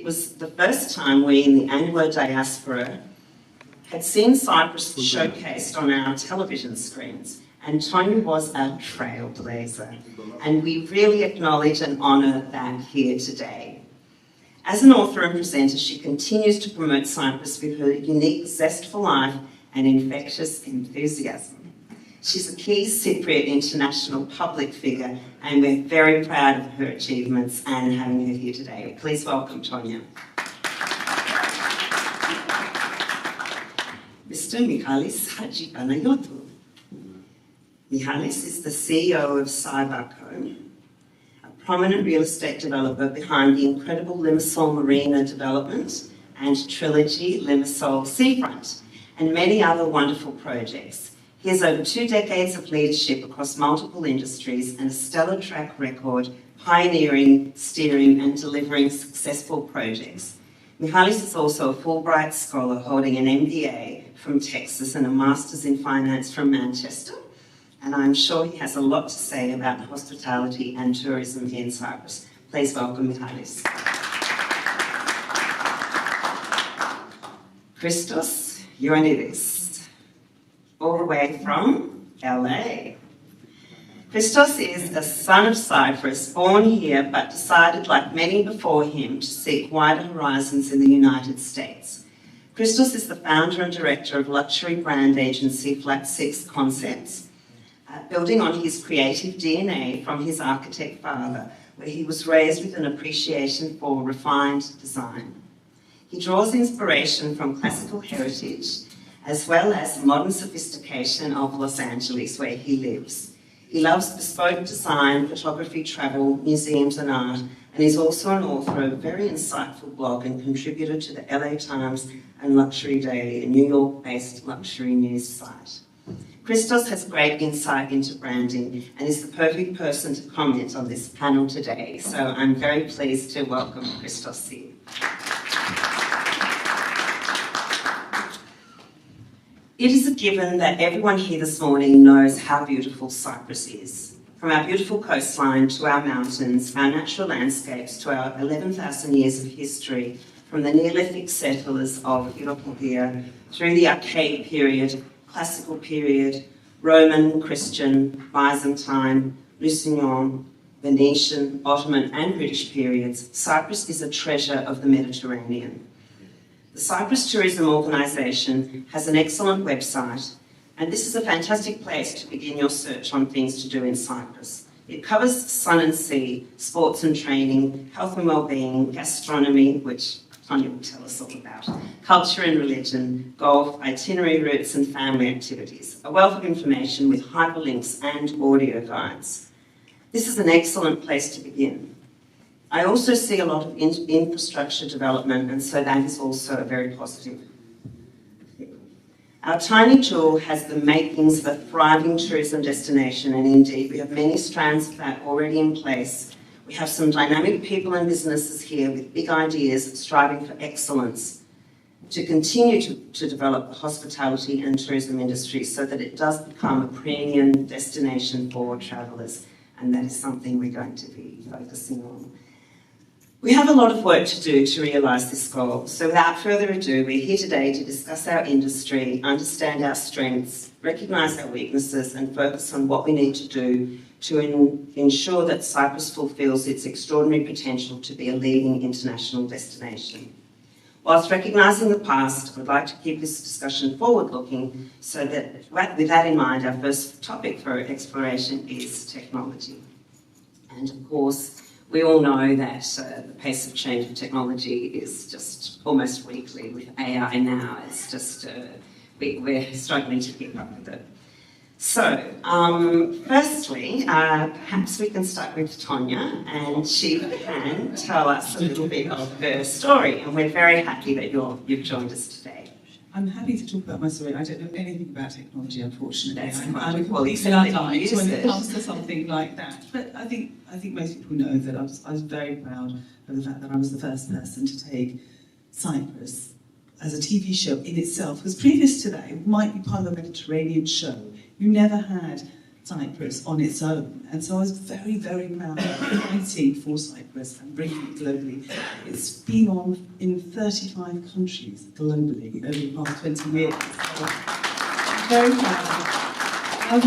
was the first time we in the Anglo diaspora had seen Cyprus showcased on our television screens, and Tonya was a trailblazer, and we really acknowledge and honour that here today. As an author and presenter, she continues to promote Cyprus with her unique zest for life and infectious enthusiasm. She's a key Cypriot international public figure, and we're very proud of her achievements and having her here today. Please welcome Tonya. Mr. Michalis Hadjipanayotou. Michalis is the CEO of Cyberco, a prominent real estate developer behind the incredible Limassol Marina development and trilogy Limassol Seafront, and many other wonderful projects. He has over 2 decades of leadership across multiple industries and a stellar track record pioneering, steering and delivering successful projects. Michalis is also a Fulbright scholar holding an MBA from Texas and a Master's in Finance from Manchester, and I'm sure he has a lot to say about hospitality and tourism in Cyprus. Please welcome Michalis. Christos Ioannidis, all the way from LA. Christos is a son of Cyprus, born here, but decided, like many before him, to seek wider horizons in the United States. Christos is the founder and director of luxury brand agency Flat 6 Concepts, building on his creative DNA from his architect father, where he was raised with an appreciation for refined design. He draws inspiration from classical heritage, as well as modern sophistication of Los Angeles, where he lives. He loves bespoke design, photography, travel, museums and art, and is also an author of a very insightful blog and contributor to the LA Times and Luxury Daily, a New York-based luxury news site. Christos has great insight into branding and is the perfect person to comment on this panel today, so I'm very pleased to welcome Christos here. It is a given that everyone here this morning knows how beautiful Cyprus is. From our beautiful coastline to our mountains, our natural landscapes to our 11,000 years of history, from the Neolithic settlers of Europe through the Archaic period, Classical period, Roman, Christian, Byzantine, Lusignan, Venetian, Ottoman and British periods, Cyprus is a treasure of the Mediterranean. The Cyprus Tourism Organisation has an excellent website, and this is a fantastic place to begin your search on things to do in Cyprus. It covers sun and sea, sports and training, health and wellbeing, gastronomy, which Tonya will tell us all about, culture and religion, golf, itinerary routes and family activities, a wealth of information with hyperlinks and audio guides. This is an excellent place to begin. I also see a lot of infrastructure development, and so that is also a very positive thing. Our tiny jewel has the makings of a thriving tourism destination, and indeed we have many strands of that already in place. We have some dynamic people and businesses here with big ideas striving for excellence to continue to develop the hospitality and tourism industry so that it does become a premium destination for travellers, and that is something we're going to be focusing on. We have a lot of work to do to realise this goal, so without further ado, we're here today to discuss our industry, understand our strengths, recognise our weaknesses and focus on what we need to do to ensure that Cyprus fulfils its extraordinary potential to be a leading international destination. Whilst recognising the past, I would like to keep this discussion forward-looking so that, with that in mind, our first topic for exploration is technology. And of course, we all know that the pace of change of technology is just almost weekly. With AI now, it's just, we're struggling to keep up with it. So, firstly, perhaps we can start with Tonya, and she can tell us a little bit of her story, and we're very happy that you've joined us today. I'm happy to talk about my story. I don't know anything about technology, unfortunately. That's I'm wonderful. completely Luddite when it comes to something like that. But I think most people know that I was very proud of the fact that I was the first person to take Cyprus as a TV show in itself. Because previous to that, it might be part of a Mediterranean show. You never had Cyprus on its own. And so I was very, very proud of fighting for Cyprus and bringing it globally. It's been on in 35 countries globally over the past 20 years. So I'm very proud.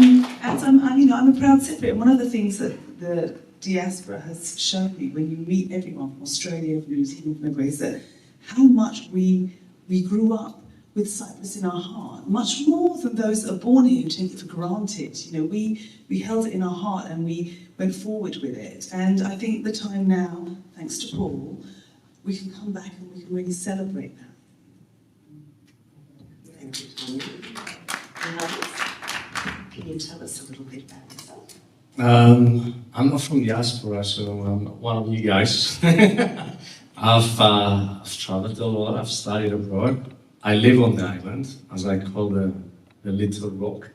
And I'm a proud Cypriot. One of the things that the diaspora has shown me when you meet everyone from Australia, from New Zealand, from everywhere, is that how much we grew up with Cyprus in our heart, much more than those that are born here who take it for granted. You know, we held it in our heart and we went forward with it. And I think the time now, thanks to Paul, we can come back and we can really celebrate that. Thank you, Tanya. Can you tell us a little bit about yourself? I'm not from diaspora, so I'm not one of you guys. I've traveled a lot, I've studied abroad. I live on the island, as I call the little rock.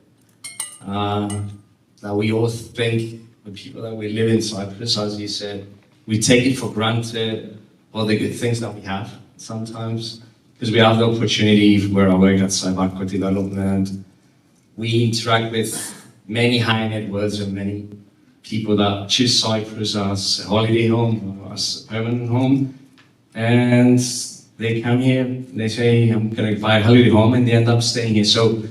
That we all think, the people that we live in Cyprus, as you said, we take it for granted, all the good things that we have sometimes, because we have the opportunity where I work at Cyprus Development. We interact with many high net worths and many people that choose Cyprus as a holiday home or as a permanent home. And they come here, they say, I'm going to buy a holiday home, and they end up staying here. So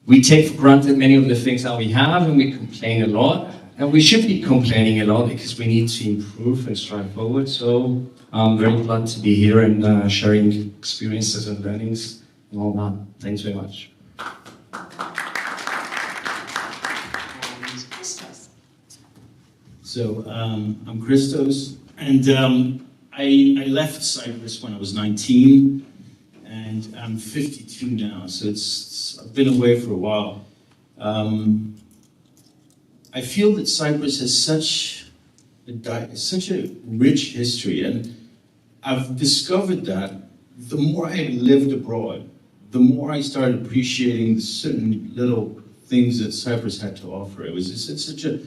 we take for granted many of the things that we have, and we complain a lot. And we should be complaining a lot because we need to improve and strive forward. So I'm very glad to be here and sharing experiences and learnings and all that. Thanks very much. So I'm Christos, and I left Cyprus when I was 19, and I'm 52 now, so I've been away for a while. I feel that Cyprus has such a rich history, and I've discovered that the more I lived abroad, the more I started appreciating the certain little things that Cyprus had to offer. It's such a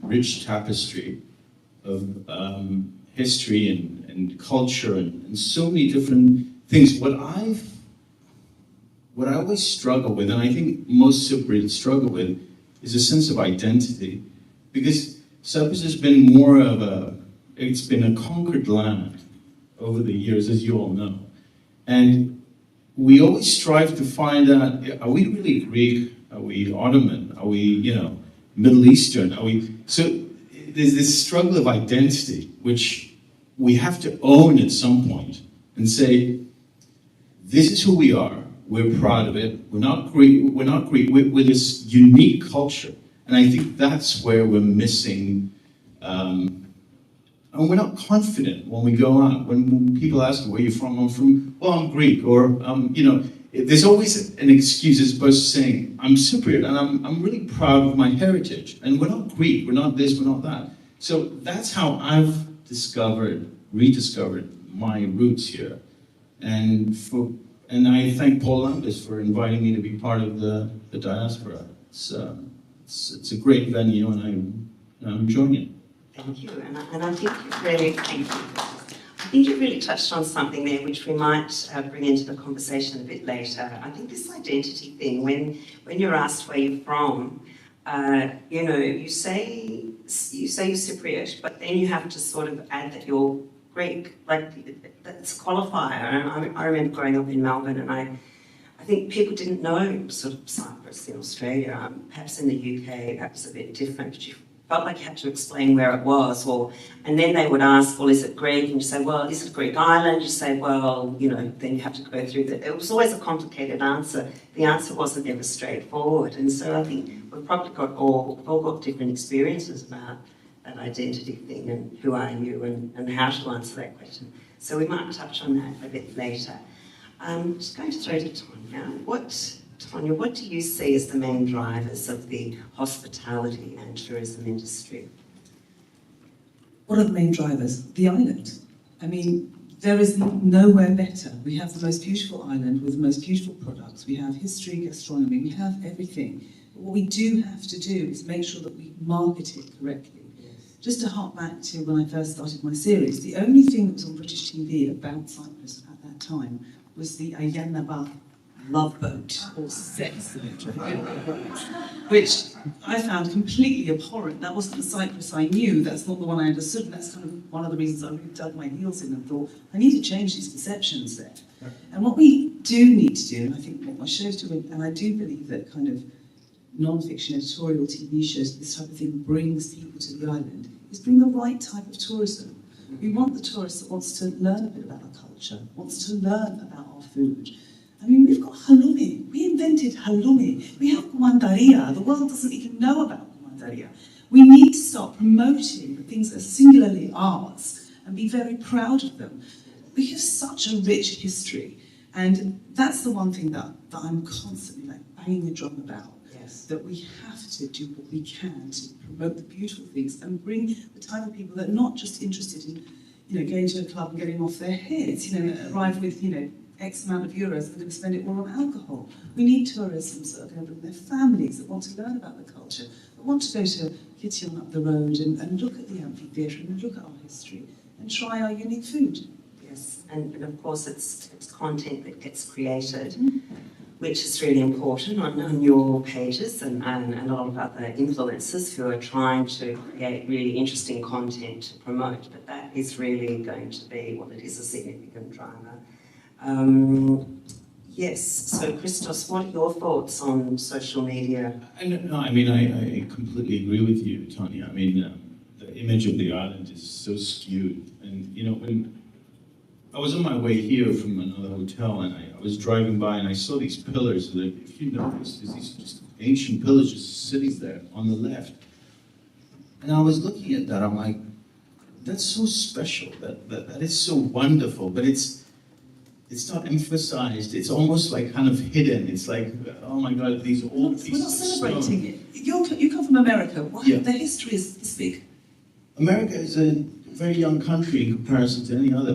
rich tapestry of history and culture and so many different things. What I always struggle with, and I think most Cypriots struggle with, is a sense of identity. Because Cyprus has been it's been a conquered land over the years, as you all know. And we always strive to find out, are we really Greek? Are we Ottoman? Are we, Middle Eastern? So there's this struggle of identity, which we have to own at some point and say, this is who we are. We're proud of it. We're not Greek. We're this unique culture. And I think that's where we're missing, and we're not confident when we go out. When people ask, where are you from? I'm Greek. Or, there's always an excuse as opposed to saying, I'm Cypriot, and I'm really proud of my heritage. And we're not Greek, we're not this, we're not that. So that's how I've rediscovered my roots here. And I thank Paul Lambis for inviting me to be part of the diaspora. It's a great venue, and I'm enjoying it. Thank you, and I think you really touched on something there which we might bring into the conversation a bit later. I think this identity thing, when you're asked where you're from, you say you're Cypriot, but then you have to sort of add that you're Greek, like that's a qualifier. And I remember growing up in Melbourne, and I think people didn't know sort of Cyprus in Australia. Perhaps in the UK, that was a bit different. But you felt like you had to explain where it was, and then they would ask, well, is it Greek? And you say, well, is it a Greek island? You say, well, then you have to go through that. It was always a complicated answer. The answer wasn't ever straightforward. And so I think we've probably we've all got different experiences about that identity thing and who are you and how to answer that question. So we might touch on that a bit later. Just going to throw to Tanya, what do you see as the main drivers of the hospitality and tourism industry? What are the main drivers? The island. I mean, there is nowhere better. We have the most beautiful island with the most beautiful products. We have history, gastronomy, we have everything. But what we do have to do is make sure that we market it correctly. Yes. Just to hark back to when I first started my series, the only thing that was on British TV about Cyprus at that time was the Ayanaba love boat or sex boat, which I found completely abhorrent. That wasn't the Cyprus I knew, that's not the one I understood, and that's kind of one of the reasons I really dug my heels in and thought, I need to change these perceptions there. And what we do need to do, and I think what my shows do, and I do believe that kind of non-fiction editorial TV shows, this type of thing brings people to the island, is bring the right type of tourism. We want the tourist that wants to learn a bit about our culture, wants to learn about our food. I mean, we've got halloumi. We invented halloumi. We have guandaria. The world doesn't even know about guandaria. We need to start promoting the things that are singularly ours and be very proud of them. We have such a rich history, and that's the one thing that I'm constantly like banging the drum about. Yes. That we have to do what we can to promote the beautiful things and bring the type of people that are not just interested in, going to a club and getting off their heads, arrive with, X amount of euros, they're going to spend it all on alcohol. We need tourists that are going to bring their families, that want to learn about the culture, that want to go to Kittion up the road and look at the amphitheatre and look at our history and try our unique food. Yes, and of course it's content that gets created, which is really important on your pages and a lot of other influencers who are trying to create really interesting content to promote, but that is really going to be, well, it is a significant driver. Yes, so Christos, what are your thoughts on social media? I completely agree with you, Tanya. I mean, the image of the island is so skewed. And, when I was on my way here from another hotel and I was driving by and I saw these pillars, that if you notice, there's these just ancient pillars just sitting there on the left. And I was looking at that, I'm like, that's so special, that is so wonderful, but it's not emphasized. It's almost like kind of hidden. It's like, oh my God, these old pieces. We're not celebrating it. You come from America. Why? Yeah. The history is this big. America is a very young country in comparison to any other,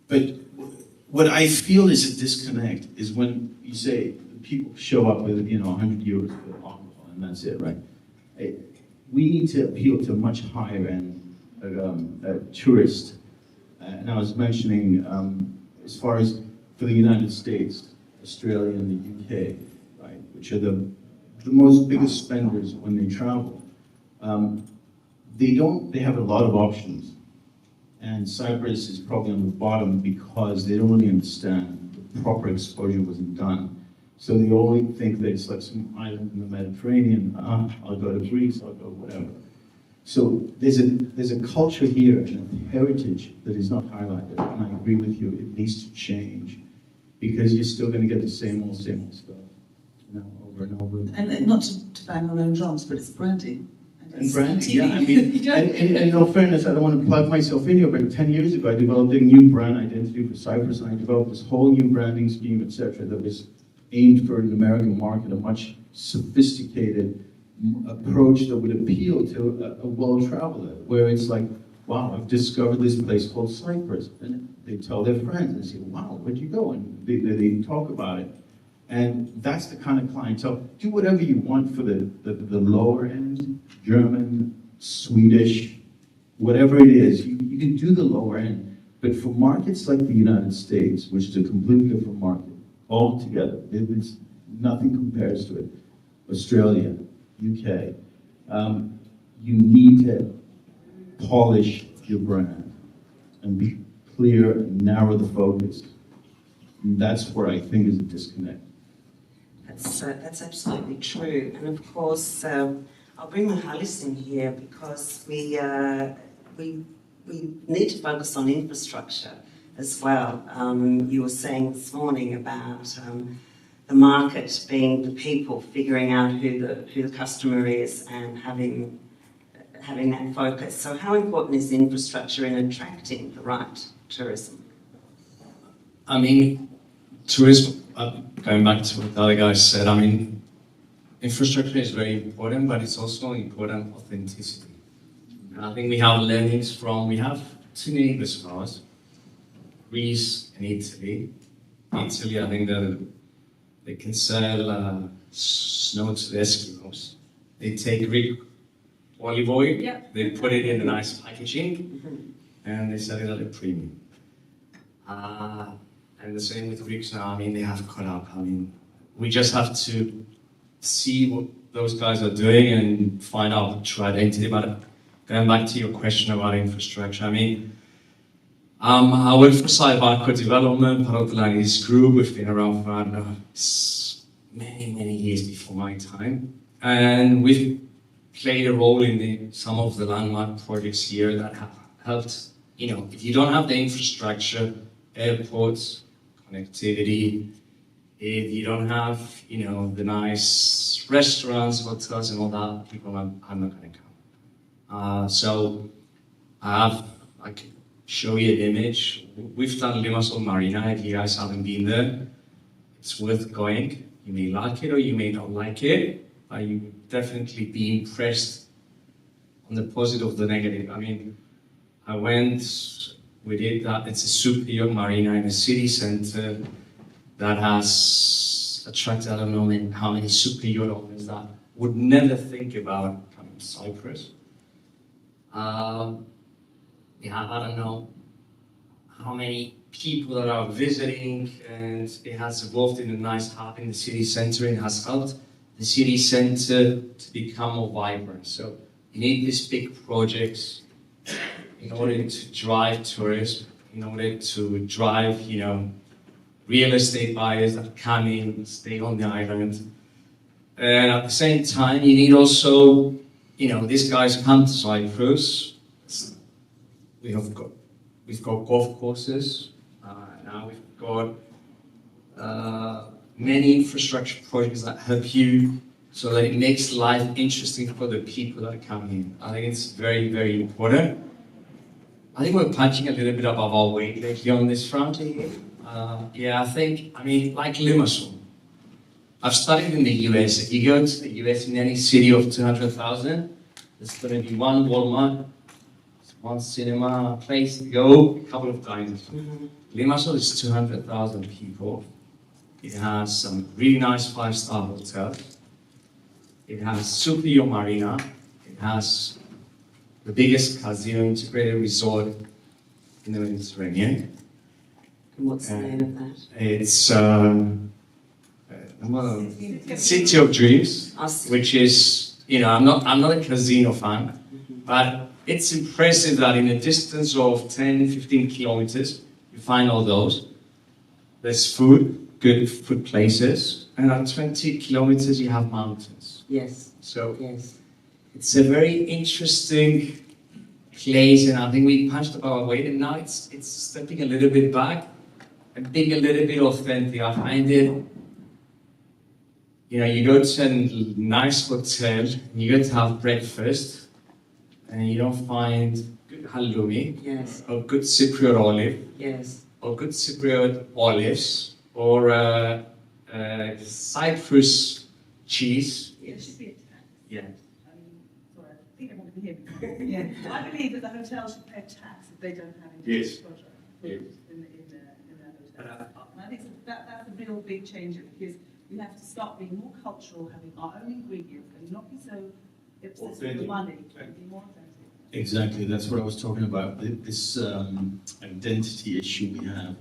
but what I feel is a disconnect is when you say people show up with 100 euros for alcohol and that's it, right? We need to appeal to a much higher end tourist. And I was mentioning, as far as for the United States, Australia, and the UK, right, which are the most biggest spenders when they travel, they have a lot of options. And Cyprus is probably on the bottom because they don't really understand the proper exposure wasn't done. So they only think that it's like some island in the Mediterranean, I'll go to Greece, I'll go whatever. So there's a culture here and a heritage that is not highlighted, and I agree with you, it needs to change because you're still going to get the same old stuff, over and over. And not to bang our own drums, but it's branding. And branding, yeah, I mean, and in all fairness, I don't want to plug myself in here, but 10 years ago I developed a new brand identity for Cyprus, and I developed this whole new branding scheme, etc., that was aimed for an American market, a much sophisticated approach that would appeal to a world traveler, where it's like, wow, I've discovered this place called Cyprus, and they tell their friends and say, wow, where'd you go? And they talk about it. And that's the kind of clientele. Do whatever you want for the lower end, German, Swedish, whatever it is, you can do the lower end. But for markets like the United States, which is a completely different market, altogether, it's nothing compares to it. Australia, UK, you need to polish your brand and be clear and narrow the focus. And that's where I think is a disconnect. That's absolutely true, and of course I'll bring Michalis in here because we need to focus on infrastructure as well. You were saying this morning about the market being the people, figuring out who the customer is and having that focus. So how important is infrastructure in attracting the right tourism? I mean, tourism, going back to what the other guys said, I mean, infrastructure is very important, but it's also important authenticity. And I think we have learnings we have two neighbors of ours, Greece and Italy. Italy, I think that they can sell snow to the Eskimos. They take Greek olive oil, they put it in a nice packaging, and they sell it at a premium. And the same with Greeks now. I mean, they have caught up. I mean, we just have to see what those guys are doing and find out true identity. But going back to your question about infrastructure, I mean, I work for Cyprus Development, part of the Lambis group. We've been around for, I don't know, many years before my time. And we've played a role in some of the landmark projects here that have helped, you know, if you don't have the infrastructure, airports, connectivity, if you don't have, you know, the nice restaurants, hotels and all that, people are not going to come. So I can show you an image. We've done Limassol Marina. If you guys haven't been there, it's worth going. You may like it or you may not like it, but you will definitely be impressed on the positive or the negative. I mean, I went, we did that. It's a Cypriot marina in a city center that has attracted, I don't know how many Cypriot owners that would never think about coming to Cyprus. Yeah, I don't know how many people that are visiting, and it has evolved in a nice hub in the city center. It has helped the city center to become more vibrant. So you need these big projects in order to drive tourism, in order to drive, you know, real estate buyers that come in, stay on the island. And at the same time, you need also, you know, these guys come to Cyprus. We've got golf courses. Now we've got many infrastructure projects that help you so that it makes life interesting for the people that come in. I think it's very, very important. I think we're punching a little bit above our weight lately on this front. Yeah, I mean, like Limassol. I've studied in the US. If you go to the US in any city of 200,000, there's going to be one Walmart, one cinema, place to go, a couple of diners. Limassol is 200,000 people. It has some really nice 5-star hotels. It has Cypriot Marina. It has the biggest casino integrated resort in the Mediterranean. And what's the name of that? It's City of Dreams, which is, you know, I'm not a casino fan, but it's impressive that in a distance of 10, 15 kilometers, you find all those. There's food, good food places, and at 20 kilometers you have mountains. Yes. So Yes. it's a very interesting place, and I think we punched above our weight, and now it's stepping a little bit back and being a little bit authentic. I find it, you know, you go to a nice hotel, you go to have breakfast, and you don't find good halloumi, Yes. or good Cypriot olive, Yes. or good Cypriot olives, or Cyprus cheese. Yes. Yeah. Sorry, I think everyone can hear me. Yeah. I believe that the hotel should pay tax if they don't have any Yes. project Yes. in their hotel. And I think that's a real big change because we have to start being more cultural, having our own ingredients, and not be so obsessed with the money, but be more authentic. Exactly, that's what I was talking about. This identity issue we have.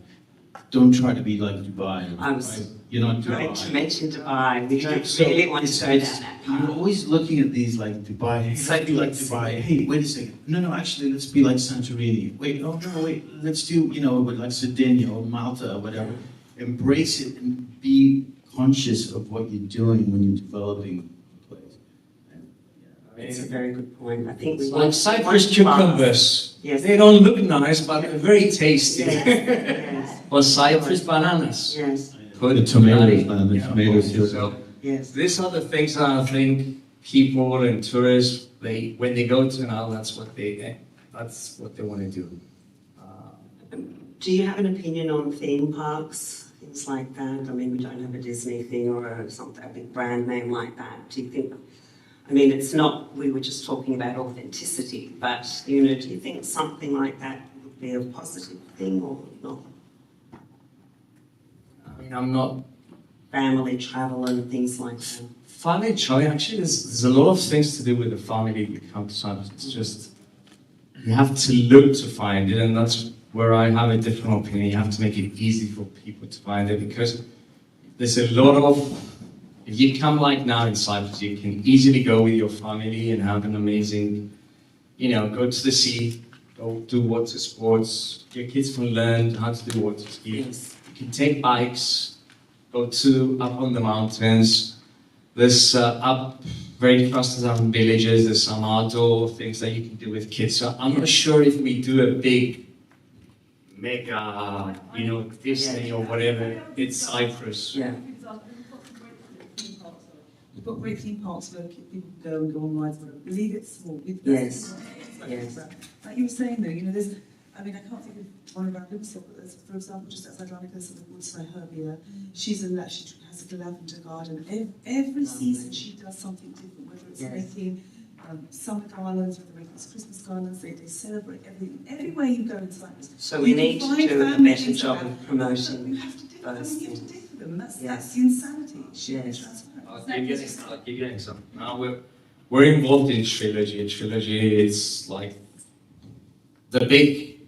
Don't try to be like Dubai. I was right? You're not going Dubai. to mention Dubai. We don't So really want to go it's- down that You're path. always looking at these like Dubai. Hey, So let's be like glitzy. Dubai. Hey, wait a second. No, actually, let's be like Santorini. Wait, oh no, wait. Let's do, you know, like Sardinia or Malta or whatever. Embrace it and be conscious of what you're doing when you're developing a place. It's a very good point. I think we Like want Cyprus to cucumbers. Yes. They don't look nice, but they're very tasty. Yes. Or Cyprus bananas. Yes. The tomatoes, man, the Yeah, tomatoes here. So Yes. these are the things that I think people and tourists, when they go to now, that's what they want to do. Do you have an opinion on theme parks, things like that? I mean, we don't have a Disney thing or a big brand name like that. Do you think? I mean, it's not. We were just talking about authenticity, but you know, do you think something like that would be a positive thing or not? I mean, I'm not Family travel and things like that. family choice. Actually, there's a lot of things to do with the family if you come to Cyprus. It's just you have to look to find it, and that's where I have a different opinion. You have to make it easy for people to find it, because there's a lot of, if you come like now in Cyprus, you can easily go with your family and have an amazing, go to the sea, go do water sports. Your kids can learn how to do water ski. Yes. You can take bikes, go up on the mountains. There's up very close to some villages, there's some outdoor things that you can do with kids. So I'm not sure if we do a big mega, Disney or whatever, it's Cyprus. Yeah. We've got great theme parks where people can go and go on rides, but leave it small. Yes. Yes. Like you were saying though, there's, I can't think of one around Liverpool, but there's, for example, just outside Rannick, there's the Woodside Herbia. She has a lavender garden. Every season she does something different, whether it's making summer garlands, whether it's Christmas garlands, they celebrate everything. Everywhere you go in Cyprus. So we need to do a better job of promoting You have to do those you have to things. do them. That's the insanity. Yes. I'll give you an example. Now we're involved in Trilogy. Trilogy is like the big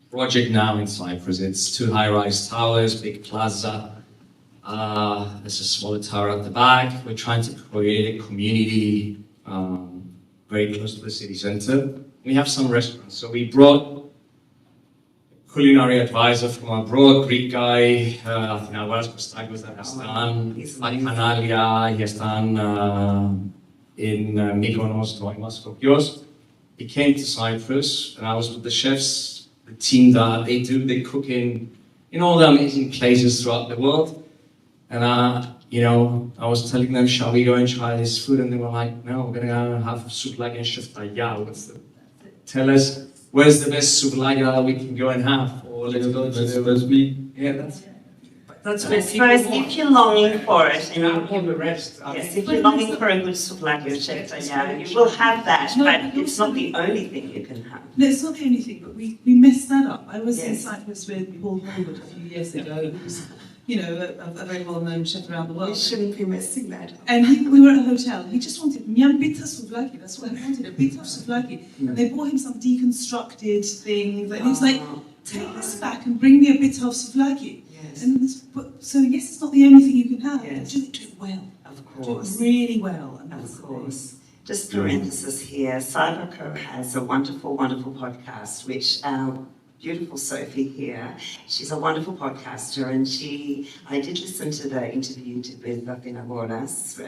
project now in Cyprus. It's 2 high-rise towers, big plaza. There's a smaller tower at the back. We're trying to create a community very close to the city center. We have some restaurants. So we brought a culinary advisor from abroad, Greek guy, Athinagoras Kostagos, that has done Bacchanalia, he has done in Mykonos, Toimos, Skopjos. He came to Cyprus, and I was with the chefs, the team that they cook in all the amazing places throughout the world. And I was telling them, shall we go and try this food? And they were like, no, we're gonna have souvlaki and sheftaya. Tell us, where's the best souvlaki that we can go and have? Or let's go to the best meat. Yeah, that's I suppose if you're longing for it, and all the rest. yes, if you're longing for a good souvlaki or sheftaya, you will have that, but it's not the only thing you can have. No, it's not the only thing, but we messed that up. I was in Yes. Cyprus with Paul Holwood a few years ago, who's, a very well-known chef around the You world. shouldn't be messing that up. And we were at a hotel. He just wanted miam bita souvlaki. That's what he wanted, a bit of souvlaki. And they brought him some deconstructed things. And he was like, take this back and bring me a bit of souvlaki. Yes. And so yes, it's not the only thing you can have. Yes. Do it well. Of Do it course. really well. And that's Of the thing. course. Just parenthesis here, Cyberco has a wonderful, wonderful podcast, which our beautiful Sophie here, she's a wonderful podcaster, and I did listen to the interview you did with Athinagoras.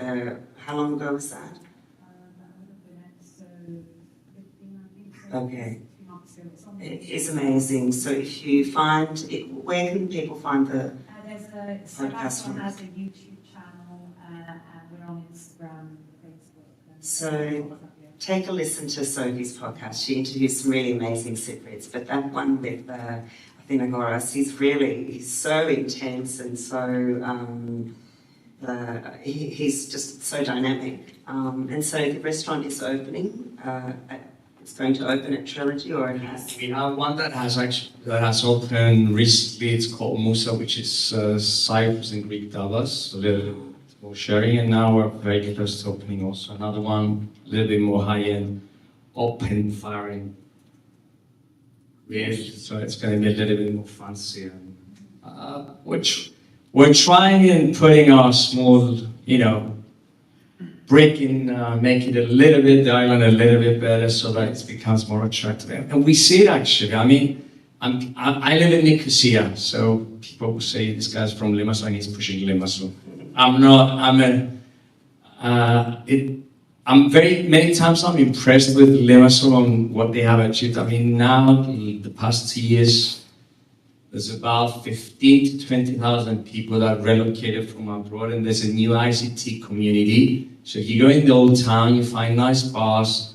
How long ago was that? Okay. It is amazing. So if you find it, where can people find the podcast from? has a YouTube channel, and we're on Instagram, Facebook. So take a listen to Sophie's podcast. She interviews some really amazing Cypriots, but that one with Athinagoras, he's so intense and so he's just so dynamic. And so the restaurant is opening. It's going to open at Trilogy, or it has. We have one that has opened recently. It's called Musa, which is Cyprus and Greek Davos, a little bit more sharing. And now we're very close to opening also another one, a little bit more high-end, open firing. Yes, so it's going to be a little bit more fancy. Which we're trying and putting our small, brick in, make it the island a little bit better so that it becomes more attractive. And we see it actually. I mean, I live in Nicosia, so people will say this guy's from Limassol and he's pushing Limassol. Many times I'm impressed with Limassol on what they have achieved. I mean, now, the past 2 years, there's about 15 to 20,000 people that relocated from abroad, and there's a new ICT community. So if you go in the old town, you find nice bars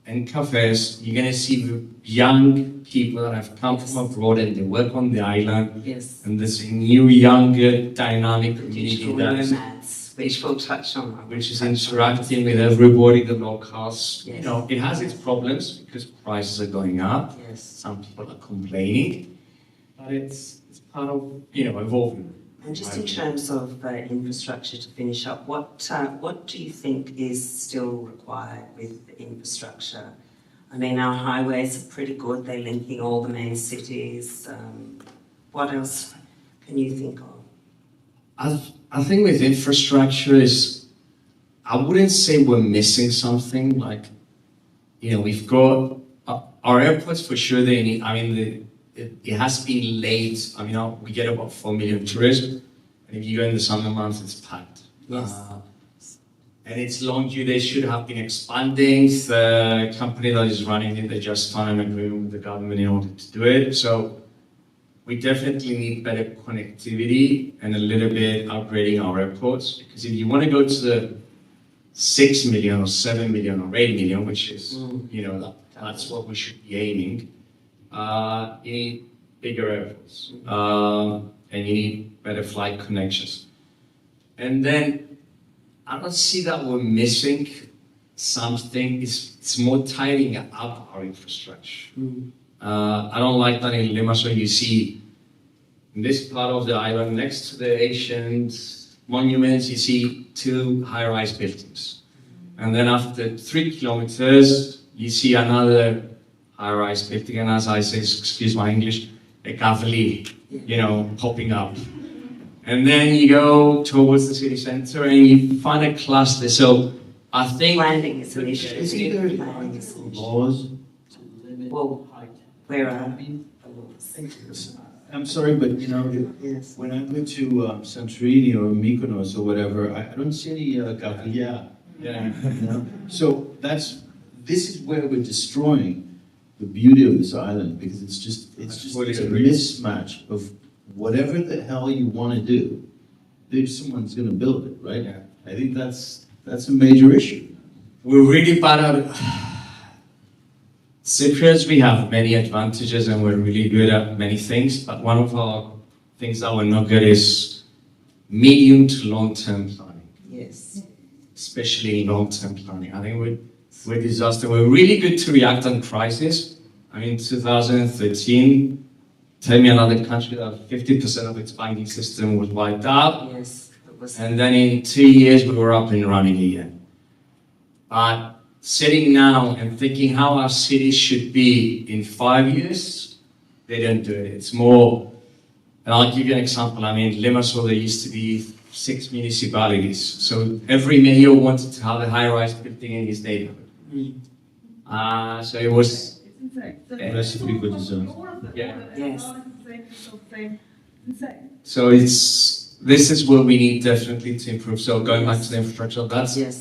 and cafes. You're going to see young people that have come from abroad and they work on the island. Yes. And there's a new, younger, dynamic community Digital that is, nomads, which we'll touch on. which is interacting with everybody, the locals. Yes. It has its problems because prices are going up. Yes. Some people are complaining, but it's part of evolving. And just in terms of infrastructure, to finish up, what do you think is still required with infrastructure? I mean, our highways are pretty good. They're linking all the main cities. What else can you think of? I think with infrastructure is, I wouldn't say we're missing something. Like, we've got our airports for sure. They need. I mean, it has been late. I mean, we get about 4 million tourists, and if you go in the summer months, it's packed. Yes. And it's long due. They should have been expanding. The company that is running it, they just signed an agreement with the government in order to do it. So we definitely need better connectivity and a little bit upgrading our airports. Because if you want to go to the 6 million or 7 million or 8 million, which is, that's what we should be aiming, you need bigger airports. And you need better flight connections. And then I don't see that we're missing something. It's more tidying up our infrastructure. I don't like that in Limassol. You see in this part of the island, next to the ancient monuments, you see 2 high-rise buildings. And then after 3 kilometers, you see another high-rise building. And as I say, excuse my English, a cavalier, popping up. And then you go towards the city center and you find a cluster. So I think Planning is an issue. Isn't there Planning is an issue. laws to limit Well, height? where I are mean, I'm sorry, but Yes. when I go to Santorini or Mykonos or whatever, I don't see any cavalier. Yeah. So this is where we're destroying the beauty of this island, because it's just fully a agree. mismatch of whatever the hell you want to do. There's someone's going to build it, right? Yeah. I think that's a major issue. We're really bad at Cypriots. We have many advantages and we're really good at many things, but one of our things that we're not good is medium to long-term planning, Yes. especially long-term planning. I think we're disaster. We're really good to react on crisis. I mean, 2013, tell me another country that 50% of its banking system was wiped out. Yes. It was. And then in 2 years, we were up and running again. But sitting now and thinking how our city should be in 5 years, they don't do it. It's more, and I'll give you an example. I mean, Limassol, there used to be 6 municipalities. So every mayor wanted to have a high-rise building in his neighborhood. So it was, Recipe for disaster. yeah. Yes. So this is where we need definitely to improve. So going back to the infrastructure, that's Yes.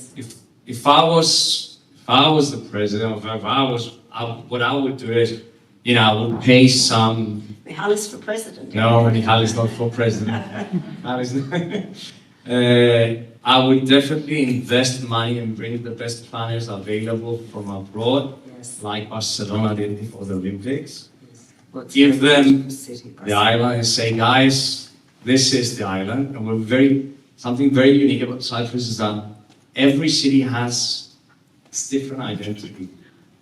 if I was the president, what I would do is, I would pay some. Michal is for president. No, Michal is not for president. Michal is not. I would definitely invest money and bring the best planners available from abroad, Yes. like Barcelona did before the Olympics. Well, it's Give a very them beautiful city, The Barcelona. island and say, guys, this is the island, and something very unique about Cyprus is that every city has its different identity.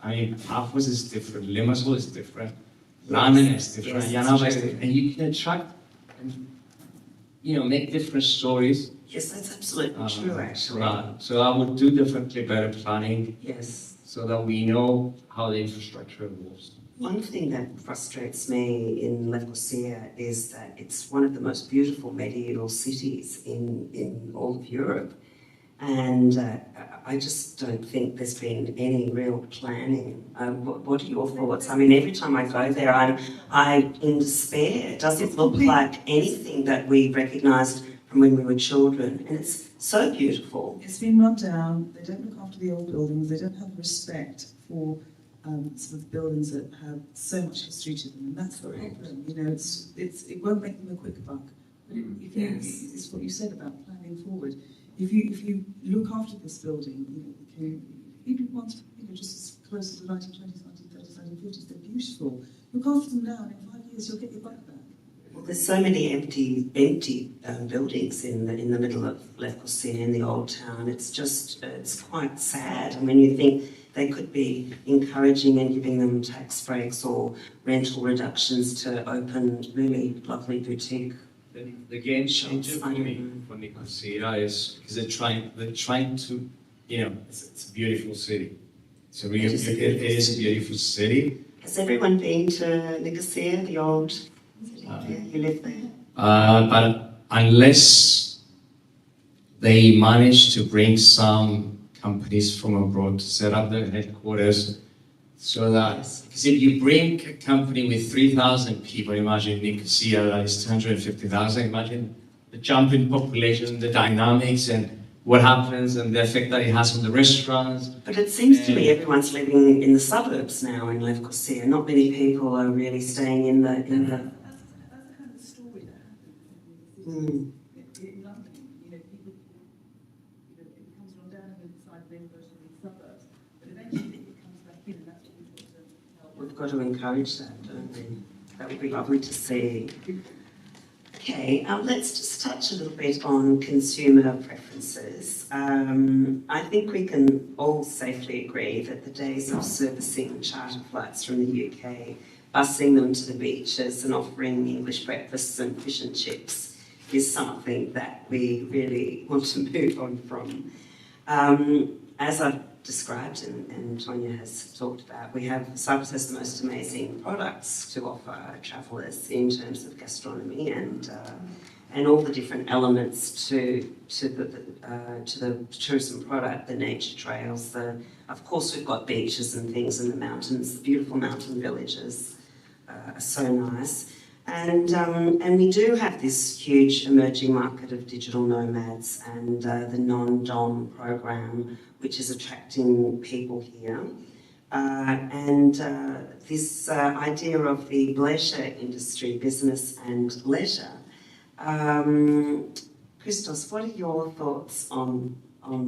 I mean, Paphos is different, Limassol is different, Lambis is different, Yes, Yanava is true. different, and you can attract and make different stories. Yes, that's absolutely true, actually. So I would do definitely better planning Yes. so that we know how the infrastructure evolves. One thing that frustrates me in Lefkosia is that it's one of the most beautiful medieval cities in all of Europe. And I just don't think there's been any real planning. What are your thoughts? I mean, every time I go there, I'm in despair. It doesn't look like anything that we recognised from when we were children. And it's so beautiful. It's been run down. They don't look after the old buildings. They don't have respect for sort of buildings that have so much history to them, and that's the problem. It won't make them a quick buck. But it's what you said about planning forward. If you look after this building, even once just as close to the 1920s, 1930s, 1950s, they're beautiful. Look after them now, and in 5 years you'll get your buck back. Well, there's so many empty buildings in the middle of Lefkosia in the old town. It's quite sad. I mean, you think they could be encouraging and giving them tax breaks or rental reductions to open really lovely boutique. The game changer for me for Nicosia is because they're trying to, it's a beautiful city, So it is a beautiful city. Has everyone been to Nicosia, the old city there? You live there? But unless they manage to bring some companies from abroad to set up their headquarters, so that, because if you bring a company with 3,000 people, imagine Nicosia, that is 250,000, imagine the jump in population, the dynamics, and what happens, and the effect that it has on the restaurants. But it seems to me everyone's living in the suburbs now in Lefkosia. Not many people are really staying in the. That's the kind of story that happens in London. You know, people, it comes from down inside the university suburbs, but eventually it comes back in, and that's what we've got to help. We've got to encourage that, don't we? That would be lovely to see. Okay, let's just touch a little bit on consumer preferences. I think we can all safely agree that the days of servicing charter flights from the UK, busing them to the beaches and offering English breakfasts and fish and chips is something that we really want to move on from. As I've described and Tonya has talked about, Cyprus has the most amazing products to offer travellers in terms of gastronomy and all the different elements to the tourism product, the nature trails. Of course, we've got beaches and things in the mountains. The beautiful mountain villages are so nice. And we do have this huge emerging market of digital nomads and the non-dom program, which is attracting people here. This idea of the leisure industry, business and leisure. Christos, what are your thoughts on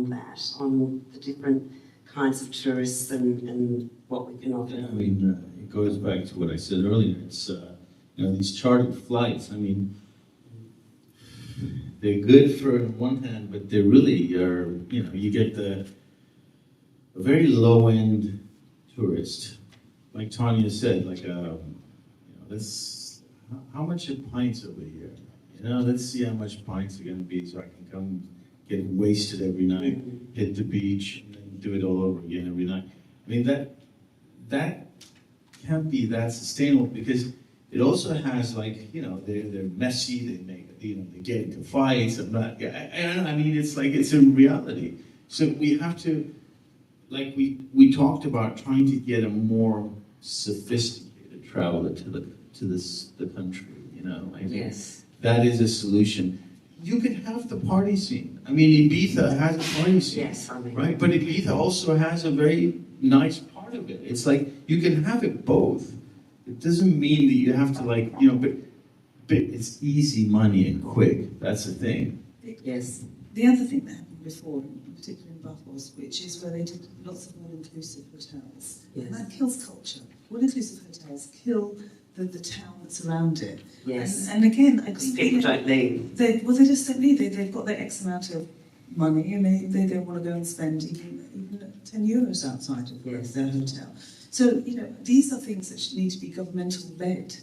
that, on the different kinds of tourists and what we can offer? Yeah, I mean, it goes back to what I said earlier. It's these chartered flights. I mean, they're good for on one hand, but they really are. You get a very low-end tourist, like Tanya said. Like, how much are pints over here? Let's see how much pints are going to be, so I can come get wasted every night, hit the beach, and then do it all over again every night. I mean, that can't be that sustainable, because it also has, like, they're messy, they get into fights. I mean, it's like, it's a reality. So we have to, like we talked about, trying to get a more sophisticated traveler to the country. I think Yes. that is a solution. You can have the party scene. I mean, Ibiza has a party scene, Yes, I mean. right? But Ibiza also has a very nice part of it. It's like you can have it both. It doesn't mean that you have to, like, but it's easy money and quick. That's the thing. Yes. The other thing that happened before, particularly in Buffos, which is where they did lots of all-inclusive hotels. Yes. And that kills culture. All-inclusive hotels kill the town that's around it. Yes. And again, I Because think people don't leave. they just don't leave. They've got their X amount of money, and they don't want to go and spend even 10 euros outside of their hotel. So, these are things that need to be governmental led.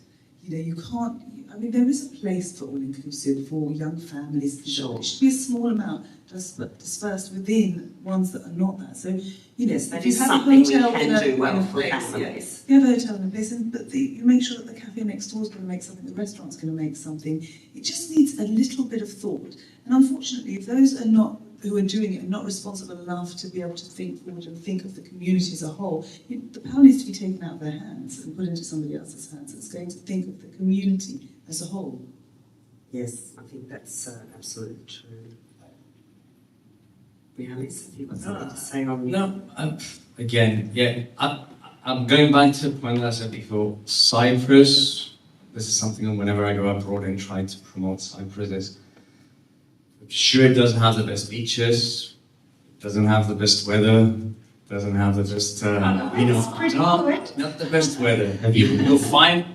You can't, I mean, there is a place for all-inclusive for young families. Sure. It should be a small amount dispersed within ones that are not that. So, Yes, that if you is have something a hotel we can in a, do well in a for place, families. you have a hotel in a place, but you make sure that the cafe next door is going to make something, the restaurant's going to make something. It just needs a little bit of thought. And unfortunately, if those who are doing it are not responsible enough to be able to think forward and think of the community as a whole, the power needs to be taken out of their hands and put into somebody else's hands that's going to think of the community as a whole. Yes, I think that's absolutely true. Rihanna, have you got something to say on No, I'm going back to the point that I said before. Cyprus, this is something whenever I go abroad and try to promote Cyprus, sure, it doesn't have the best beaches, it doesn't have the best weather, doesn't have the best, not the best weather. You'll find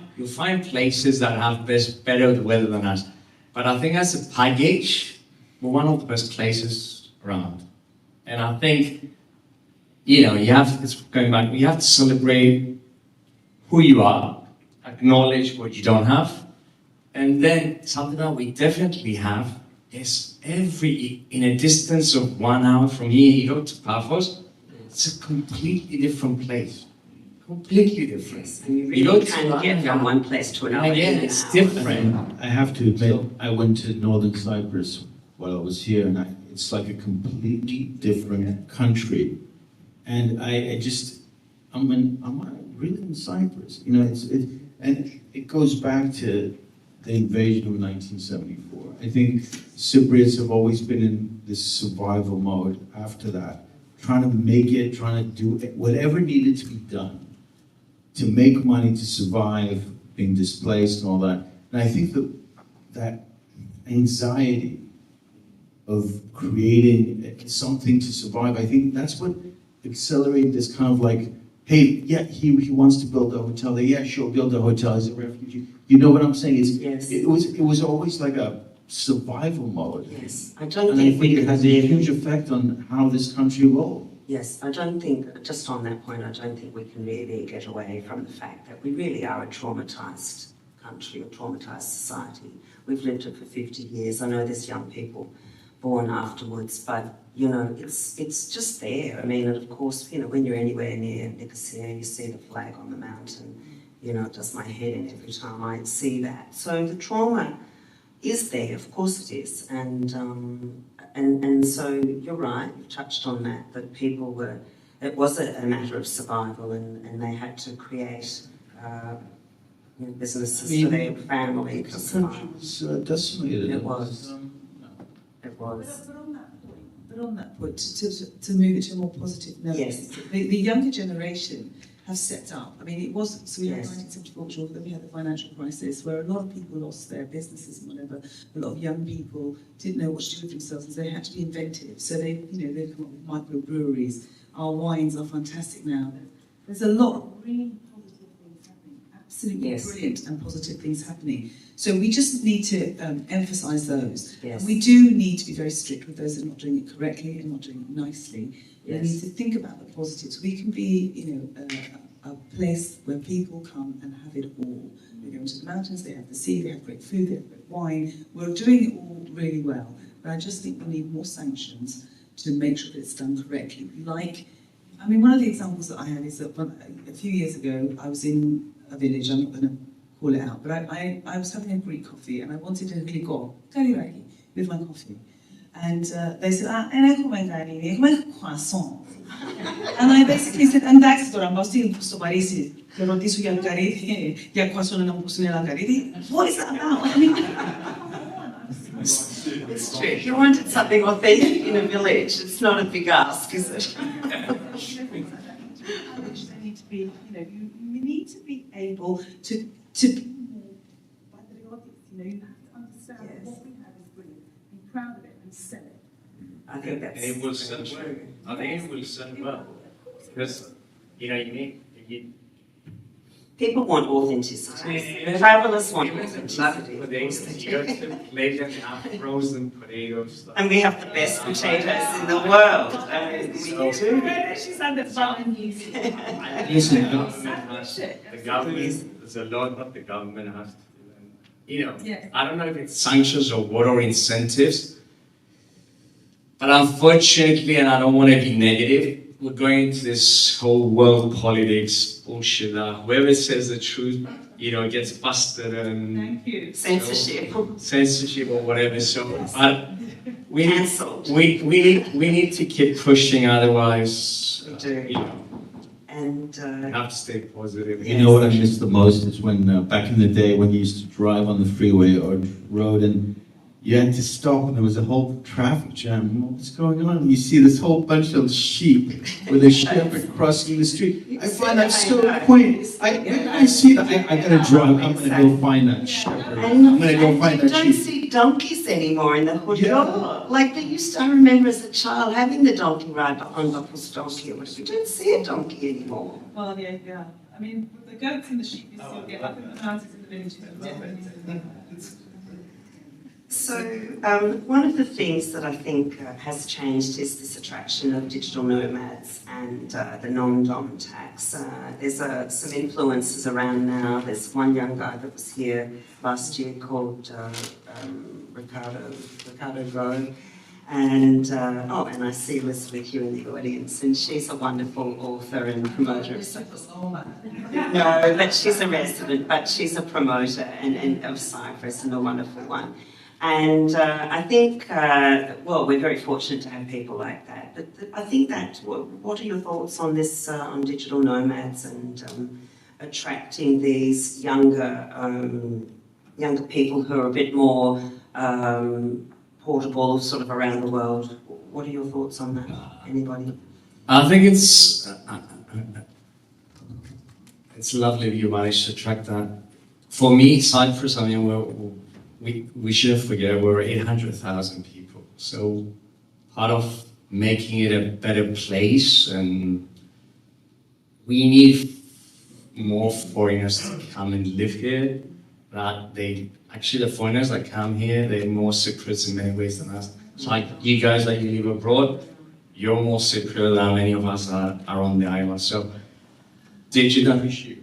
places that have better weather than us. But I think as a package, we're one of the best places around. And I think, you have to celebrate who you are, acknowledge what you don't have, and then something that we definitely have is in a distance of 1 hour from here, you go to Paphos, it's a completely different place. Completely different. And you You really go to can get London, from one place to another. yeah, in an it's hour. different. I have to admit, I went to Northern Cyprus while I was here, and it's like a completely different country. And am I really in Cyprus? You know, and it goes back to the invasion of 1974. I think Cypriots have always been in this survival mode after that, trying to make it, trying to do whatever needed to be done to make money to survive, being displaced and all that. And I think that anxiety of creating something to survive, I think that's what accelerated this kind of like, hey, yeah, he wants to build a hotel there. Yeah, sure, build a hotel as a refugee. You know what I'm saying? Yes. It was always like a survival mode. Yes, I don't And I think think we it can has a really. huge effect on how this country rolls. Yes, I don't think, just on that point, I don't think we can really get away from the fact that we really are a traumatised country, a traumatised society. We've lived it for 50 years. I know there's young people born afterwards, but, you know, it's just there. I mean, and of course, you know, when you're anywhere near Nicosia, you see the flag on the mountain, you know, it does my head in every time I see that. So the trauma is there, of course it is, and so you're right, you've touched on that people were, it was a matter of survival, and they had to create you know, businesses for their family to The survive. country was decimated. It was. It was. But on that point, to move it to a more positive note, Yes. the younger generation have stepped up. I mean, it was, so we had Yes. 1974, sure, then we had the financial crisis where a lot of people lost their businesses and whatever. A lot of young people didn't know what to do with themselves, and so they had to be inventive. So they've come up with microbreweries. Our wines are fantastic now. There's a lot of really positive things happening, absolutely Yes. brilliant and positive things happening. So we just need to emphasise those. Yes. And we do need to be very strict with those that are not doing it correctly and not doing it nicely. Yes. We need to think about the positives. We can be, you know, a place where people come and have it all. They go into the mountains, they have the sea, they have great food, they have great wine. We're doing it all really well. But I just think we need more sanctions to make sure that it's done correctly. Like, I mean, one of the examples that I have is that a few years ago, I was in a village, I'm not going to call it out, but I was having a Greek coffee and I wanted a glico, kariraki, with my coffee. And they said, croissant. And I basically said, and that's what I'm still so barisi. What is that about? I mean, It's true. You wanted something authentic in a village. It's not a big ask, is it? They need to be, you know, you need to be able to be more patriotic. You know, you have to understand that what we have is brilliant. Be proud of it and sell it. I think that's And it will sell well. I think it will sell well. Because, you know, people want authenticity. Travellers want authenticity. You go to the place and have frozen potatoes. And we have the best potatoes in the world. I mean, we do. She's had that fun. Listen, The government, there's a lot that the government has to do. And, you know, Yeah. I don't know if it's sanctions or what or incentives, but unfortunately, and I don't want to be negative, we're going into this whole world politics bullshit. Whoever says the truth, you know, gets busted and Thank you. Censorship. or whatever. So we Cancelled. need to keep pushing. Otherwise, We do. you know, And we have to stay positive. You know what I miss the most is when back in the day when you used to drive on the freeway or road and you had to stop and there was a whole traffic jam. What's going on? And you see this whole bunch of sheep with a shepherd crossing the street. I find that so quaint. I see that. I gotta drive. I'm gonna go find that shepherd. I'm gonna go find you that don't sheep. see donkeys anymore in the hood. Yeah. Like they used to, I remember as a child having the donkey ride on Buckle's donkey. You don't see a donkey anymore. Well, yeah. I mean, with the goats and the sheep, you still get up in the mountains in the villages. Definitely. So one of the things that I think has changed is this attraction of digital nomads and the non-dom tax. There's some influences around now. There's one young guy that was here last year called Ricardo Go. And and I see Elizabeth here in the audience, and she's a wonderful author and promoter of Cyprus. No, but she's a resident, but she's a promoter and of Cyprus, and a wonderful one. And I think, we're very fortunate to have people like that. But I think that, what are your thoughts on this, on digital nomads and attracting these younger people who are a bit more portable, sort of around the world? What are your thoughts on that? Anybody? I think it's lovely that you managed to attract that. For me, Cyprus, I mean, we shouldn't forget we're 800,000 people. So part of making it a better place, and we need more foreigners to come and live here. That the foreigners that come here, they're more Cypriots in many ways than us. It's like you guys that you live abroad, you're more Cypriot than many of us are on the island. So digital,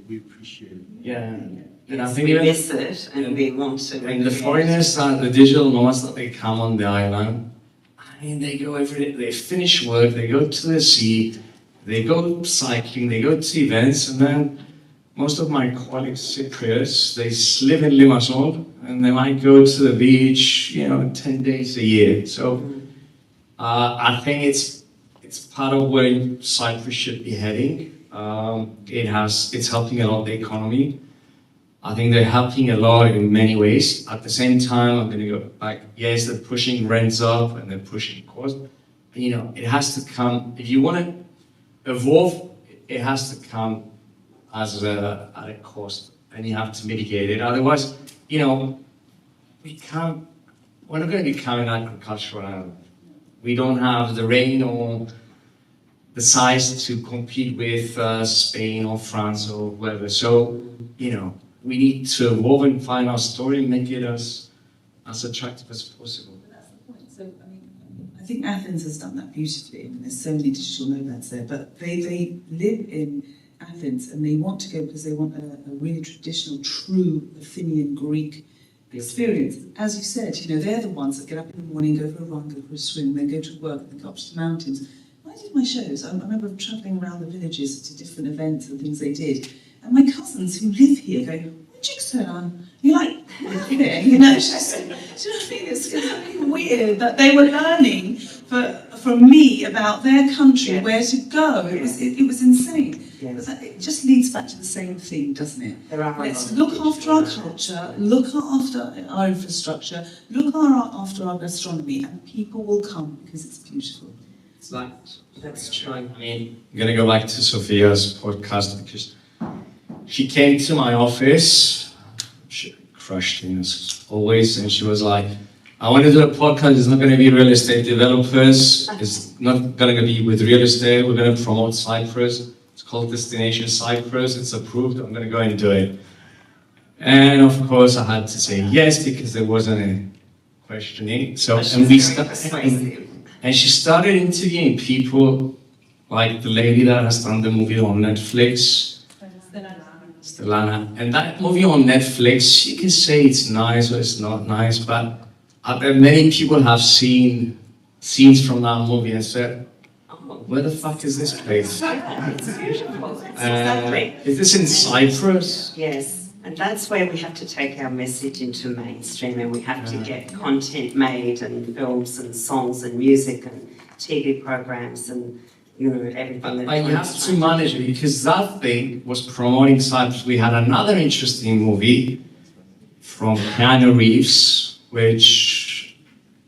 we appreciate it. yeah. Yes, And I think we even miss it, and we want to. and the foreigners, the digital nomads that they come on the island, I mean, they go every day, they finish work, they go to the sea, they go cycling, they go to events, and then most of my colleagues, Cypriots, they live in Limassol, and they might go to the beach, 10 days a year. So I think it's part of where Cyprus should be heading. It's helping a lot the economy. I think they're helping a lot in many ways. At the same time, I'm going to go back. Yes, they're pushing rents up and they're pushing costs. But, it has to come. If you want to evolve, it has to come at a cost, and you have to mitigate it. Otherwise, we can't. We're not going to become an agricultural island. We don't have the rain or the size to compete with Spain or France or whoever. So, we need to evolve and find our story and make it as attractive as possible. But that's the point. So, I think Athens has done that beautifully. There's so many digital nomads there, but they live in Athens and they want to go because they want a really traditional, true Athenian Greek experience. As you said, they're the ones that get up in the morning, go for a run, go for a swim, then go to work, then go up to the mountains. When I did my shows, I remember travelling around the villages to different events and things they did. And my cousins who live here go, you're like, it's just, do you know what I mean? It's really weird that they were learning from me about their country, where to go. It was insane. Yes. But it just leads back to the same thing, doesn't it? Let's look after our culture, look after our infrastructure, look after our gastronomy, and people will come because it's beautiful. It's like, that's true. I mean, I'm going to go back to Sophia's podcast because she came to my office, she crushed in as always, and she was like, I want to do a podcast, it's not going to be real estate developers, it's not going to be with real estate, we're going to promote Cyprus, it's called Destination Cyprus, it's approved, I'm going to go and do it. And of course I had to say yes, because there wasn't any questioning. So, and she started interviewing people like the lady that has done the movie on Netflix, Stellana. And that movie on Netflix, you can say it's nice or it's not nice, but many people have seen scenes from that movie and said, where the fuck is this place? It's beautiful. Exactly. Is this in Cyprus? Yes, and that's where we have to take our message into mainstream, and we have to get content made, and films and songs and music and TV programs and everything. But you have to manage it, because that thing was promoting Cyprus. We had another interesting movie from Keanu Reeves, which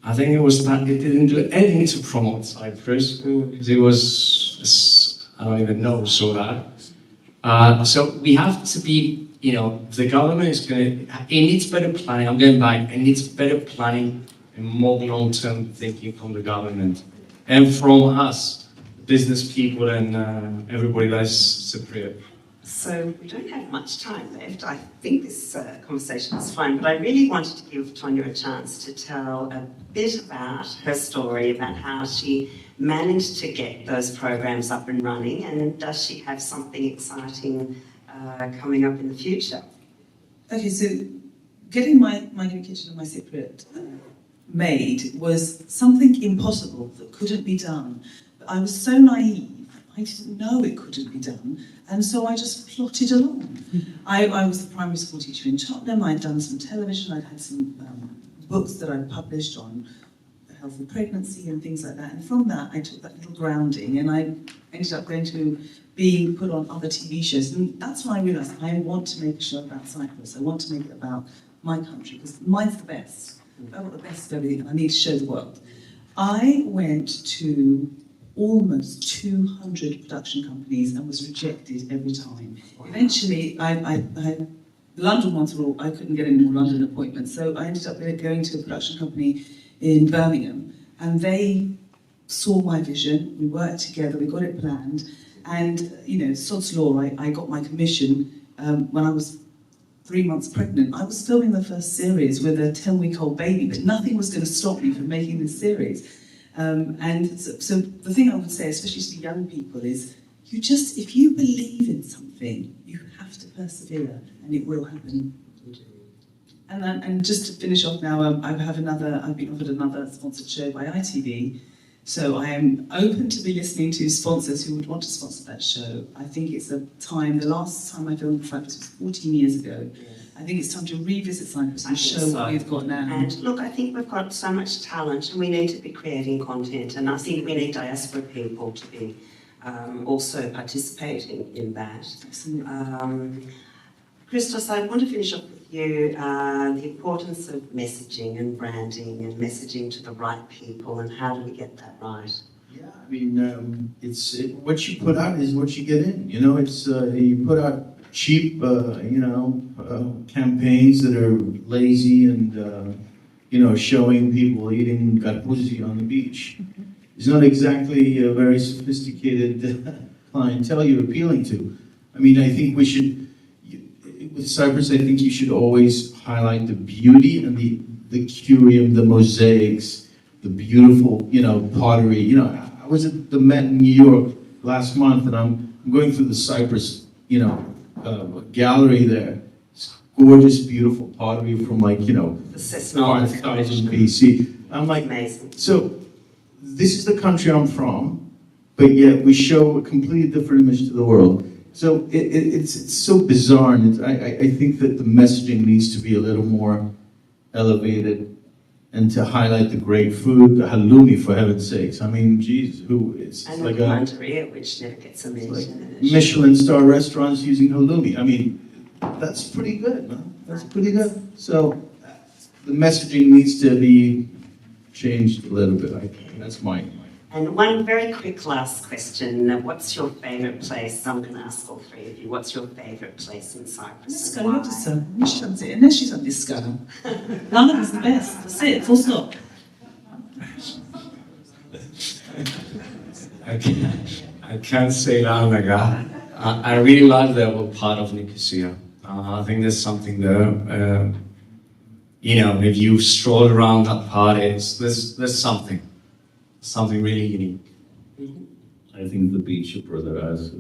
I think it didn't do anything to promote Cyprus, because it was, I don't even know, so that. So we have to be, the government is it needs better planning. I'm going back, it needs better planning and more long-term thinking from the government and from us, business people and everybody that's Cypriot. So we don't have much time left. I think this conversation is fine, but I really wanted to give Tonya a chance to tell a bit about her story, about how she managed to get those programs up and running, and does she have something exciting coming up in the future? Okay, so getting my new kitchen and my Cypriot made was something impossible that couldn't be done. But I was so naive, I didn't know it couldn't be done, and so I just plodded along. I was the primary school teacher in Tottenham, I'd done some television, I'd had some books that I'd published on healthy pregnancy and things like that, and from that I took that little grounding and I ended up going to being put on other TV shows, and that's when I realised I want to make a show about Cyprus. I want to make it about my country, because mine's the best. I want the best of everything, and I need to show the world. I went to almost 200 production companies and was rejected every time. Eventually, the London ones were all, I couldn't get any more London appointments, so I ended up going to a production company in Birmingham, and they saw my vision, we worked together, we got it planned, and, you know, sod's law, I got my commission when I was 3 months pregnant. I was filming the first series with a 10-week-old baby, but nothing was going to stop me from making this series. And so the thing I would say, especially to young people, is if you believe in something, you have to persevere, and it will happen. And just to finish off now, I've been offered another sponsored show by ITV. So I am open to be listening to sponsors who would want to sponsor that show. I think it's a time, the last time I filmed Cyprus was 14 years ago. I think it's time to revisit Cyprus and show what we've got now. And look, I think we've got so much talent and we need to be creating content, and I think we need diaspora people to be also participating in that. Absolutely. Christos, I want to finish up with you, the importance of messaging and branding and messaging to the right people, and how do we get that right? Yeah, I mean, what you put out is what you get in. You know, you put out cheap, campaigns that are lazy and, showing people eating garpuzi on the beach. It's not exactly a very sophisticated clientele you're appealing to. I mean, I think we should, with Cyprus, I think you should always highlight the beauty and the curium, the mosaics, the beautiful, pottery. I was at the Met in New York last month, and I'm going through the Cyprus, gallery there. It's gorgeous, beautiful pottery from The Cessna 5,000 BC. I'm like, amazing. so this is the country I'm from, but yet we show a completely different image to the world. So it's so bizarre, and I think that the messaging needs to be a little more elevated, and to highlight the great food, the halloumi, for heaven's sakes. I mean, geez, it's and like Mandaria, which never gets a mention. Michelin star restaurants using halloumi. I mean, that's pretty good, man. That's pretty good. So the messaging needs to be changed a little bit. I think that's my. And one very quick last question. What's your favourite place? I'm going to ask all three of you. What's your favourite place in Cyprus? Let's go, unless she's on disco. London is the best. That's it, full stop. I can't say Larnaca. I really like the whole part of Nicosia. I think there's something there. If you stroll around that part, there's something really unique. I think the beach of Brother Azza.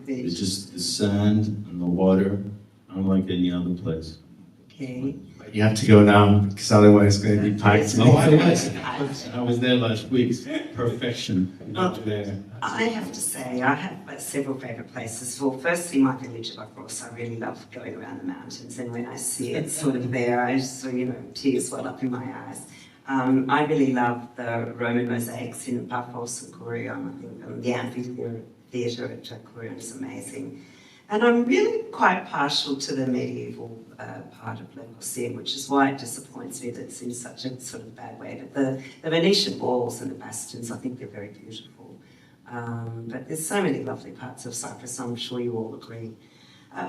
It's just the sand and the water, unlike any other place. Okay. You have to go now, because otherwise it's going to be packed. I was there last week. Perfection. I have to say, I have several favourite places. Well, firstly, my village of Akros. I really love going around the mountains, and when I see it sort of there, I just, tears well up in my eyes. I really love the Roman mosaics in Paphos and Kourion. I think the amphitheatre at Kourion is amazing. And I'm really quite partial to the medieval part of Lambis, which is why it disappoints me that it's in such a sort of bad way. But the Venetian walls and the bastions, I think they're very beautiful. But there's so many lovely parts of Cyprus, I'm sure you all agree.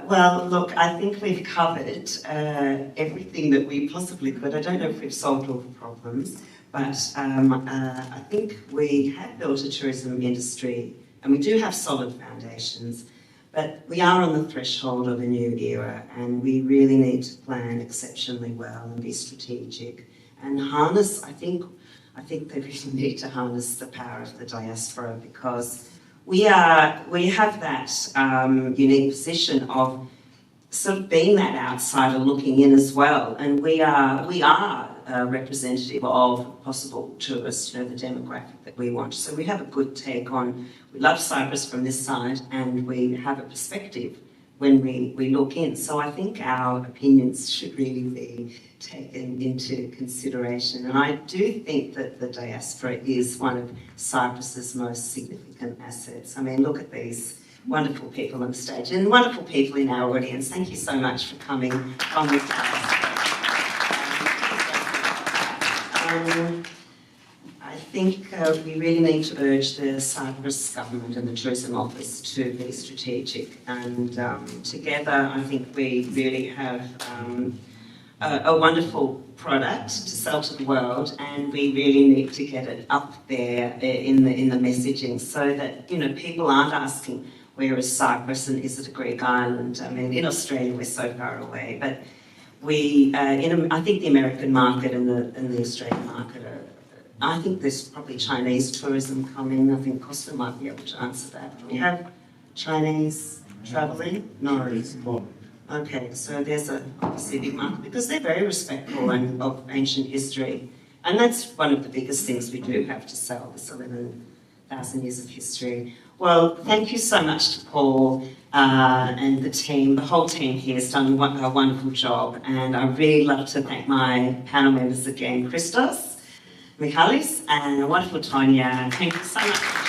Well, look, I think we've covered everything that we possibly could. I don't know if we've solved all the problems, but I think we have built a tourism industry, and we do have solid foundations, but we are on the threshold of a new era, and we really need to plan exceptionally well and be strategic and harness, I think they really need to harness the power of the diaspora, because we have that unique position of sort of being that outsider looking in as well, and we are representative of possible tourists, the demographic that we want. So we have a good take on, we love Cyprus from this side, and we have a perspective when we look in. So I think our opinions should really be taken into consideration. And I do think that the diaspora is one of Cyprus's most significant assets. I mean, look at these wonderful people on the stage and wonderful people in our audience. Thank you so much for coming on with us. I think we really need to urge the Cyprus government and the Tourism Office to be strategic, and together I think we really have a wonderful product to sell to the world, and we really need to get it up there in the messaging so that people aren't asking where is Cyprus and is it a Greek island. I mean, in Australia we're so far away, but I think the American market and the Australian market are. I think there's probably Chinese tourism coming. I think Costa might be able to answer that. Do we have Chinese travelling? No. Okay, so there's obviously a big market because they're very respectful of ancient history. And that's one of the biggest things we do have to sell, this 11,000 years of history. Well, thank you so much to Paul and the team. The whole team here has done a wonderful job. And I really love to thank my panel members again, Christos, Michalis, and a wonderful Tonya. Thank you so much.